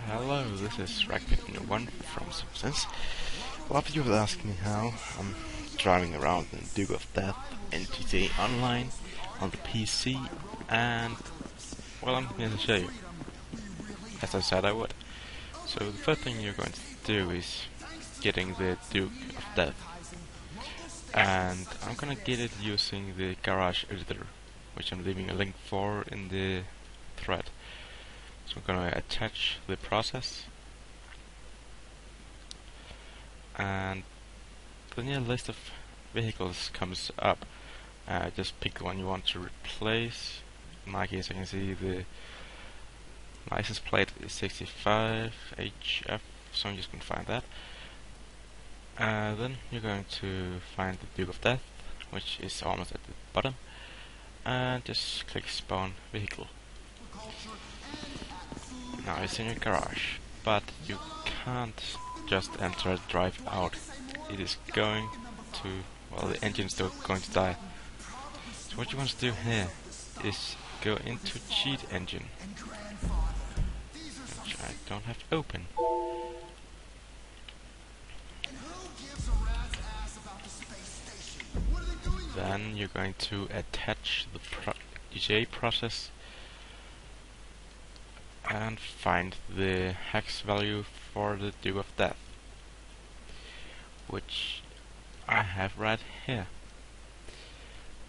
Hello, this is Ragnar1 from Substance. A lot of you have asked me how I'm driving around in Duke of Death in GTA Online on the PC, and well, I'm here to show you, as I said I would. So the first thing you're going to do is getting the Duke of Death, and I'm gonna get it using the Garage Editor, which I'm leaving a link for in the thread. So I'm going to attach the process, and the new list of vehicles comes up. Just pick the one you want to replace. In my case, I can see the license plate is 65HF, so I'm just going to find that. Then you're going to find the Duke of Death, which is almost at the bottom, and just click Spawn Vehicle. Now it's in your garage, but you can't just enter and drive out. It is going to, well, the engine's still going to die. So what you want to do here is go into Cheat Engine, which I don't have open. Then you're going to attach the GTA process and find the hex value for the Duke of Death, which I have right here.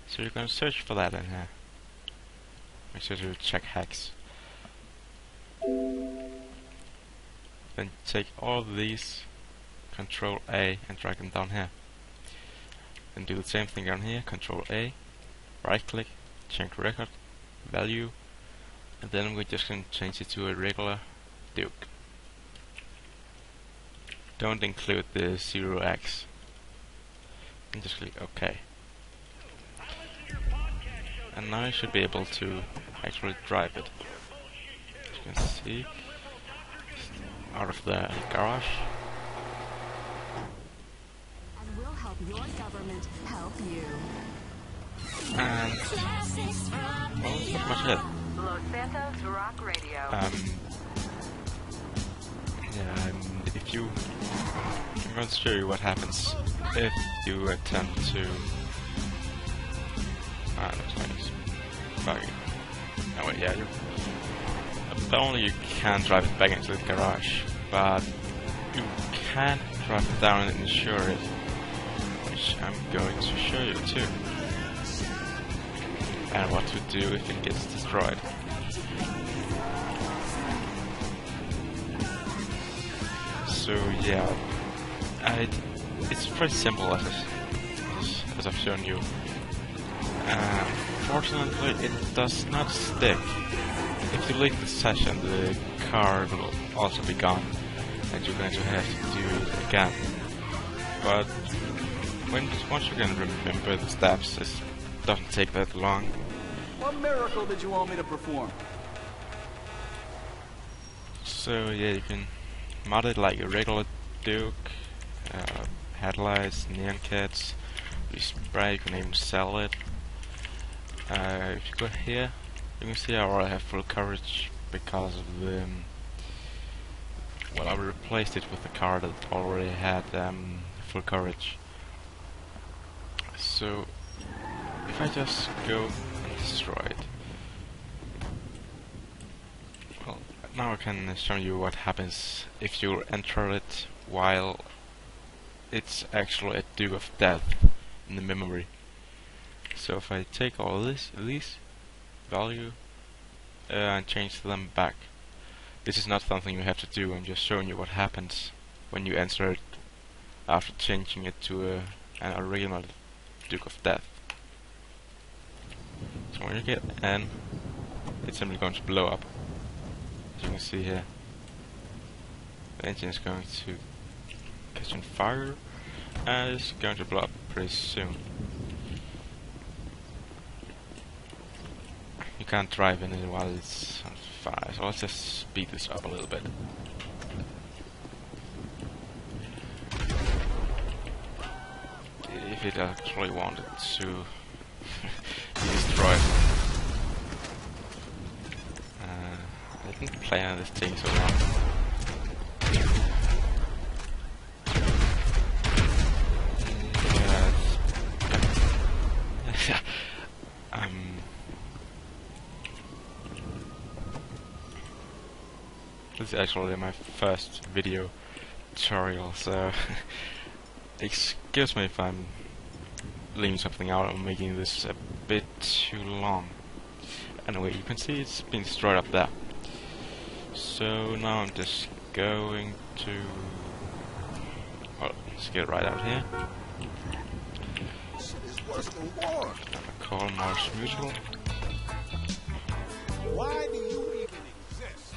So you're going to search for that in here. Make sure to check hex. Then take all of these, Control A, and drag them down here. Then do the same thing down here, Control A, right click, change record, value, and then we're just going to change it to a regular Duke. Don't include the 0x. And just click OK. And now you should be able to actually drive it. As you can see, out of the garage. And we'll help your government help you. And well, that's not much it. Los Santos Rock Radio. If you, I'm going to show you what happens if you attempt to. Looks like it's buggy. No wait, yeah, apparently you can drive it back into the garage, but you can't drive it down and insure it, which I'm going to show you too. And what to do if it gets destroyed. So yeah, it's pretty simple as I've shown you. Fortunately, it does not stick. If you leave the session, the car will also be gone, and you're going to have to do it again. But once you can remember the steps, it doesn't take that long. What miracle did you want me to perform? So yeah, you can mod it like a regular Duke, headlights, neon kits, respray, you can even sell it. If you go here, you can see I already have full coverage because of the well, I replaced it with a car that already had full coverage. So if I just go and destroy it, well, now I can show you what happens if you enter it while it's actually a Duke of Death in the memory. So if I take all these value and change them back, this is not something you have to do. I'm just showing you what happens when you enter it after changing it to an original Duke of Death. So when you get N, it's simply going to blow up. As you can see here, the engine is going to catch on fire and it's going to blow up pretty soon. You can't drive in it while it's on fire, so let's just speed this up a little bit. If it actually wanted to be destroyed. I didn't play on this thing so long. This is actually my first video tutorial, so excuse me if I'm leaving something out or making this a bit too long. Anyway, you can see it's been destroyed up there. So now I'm just going to, well, let's get right out here. Call Mars Mutual. Why do you even exist?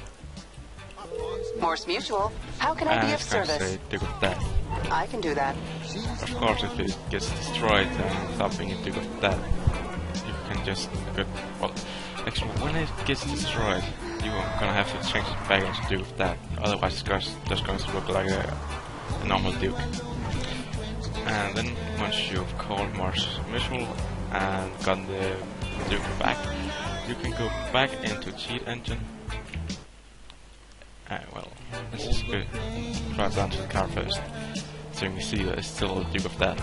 Morse Mutual, how can I be of service? Say Duke of Death. I can do that. Of course, if it gets destroyed and something in Duke of Death, you can just go, well, actually, when it gets destroyed, you're gonna have to change it back into Duke of Death. Otherwise, it's just going to look like a normal Duke. And then once you've called Mars Mutual and gotten the Duke back, you can go back into Cheat Engine. Well, let's just go drive down to the car first, so you can see that it's still a Duke of Death.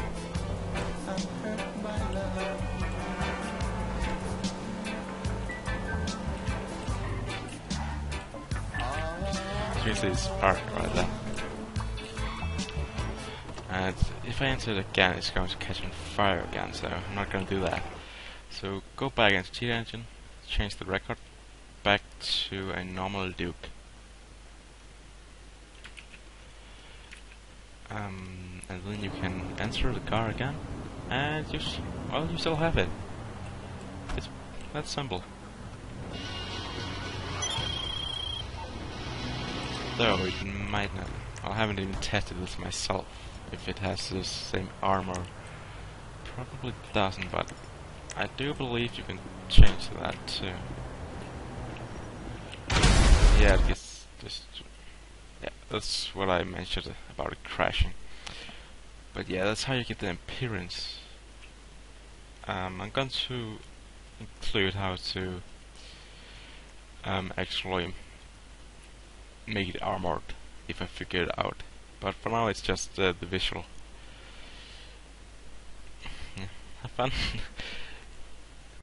So you can see it's parked right there. And if I enter it again, it's going to catch on fire again, so I'm not going to do that. So go back into Cheat Engine, change the record back to a normal Duke. And then you can enter the car again, and you still have it. It's that simple. Though it might not. I haven't even tested this myself. If it has the same armor, probably doesn't. But I do believe you can change that too. Yeah, it gets just. Yeah, that's what I mentioned about it crashing. But yeah, that's how you get the appearance. I'm going to include how to actually make it armored if I figure it out. But for now, it's just the visual. Yeah, have fun.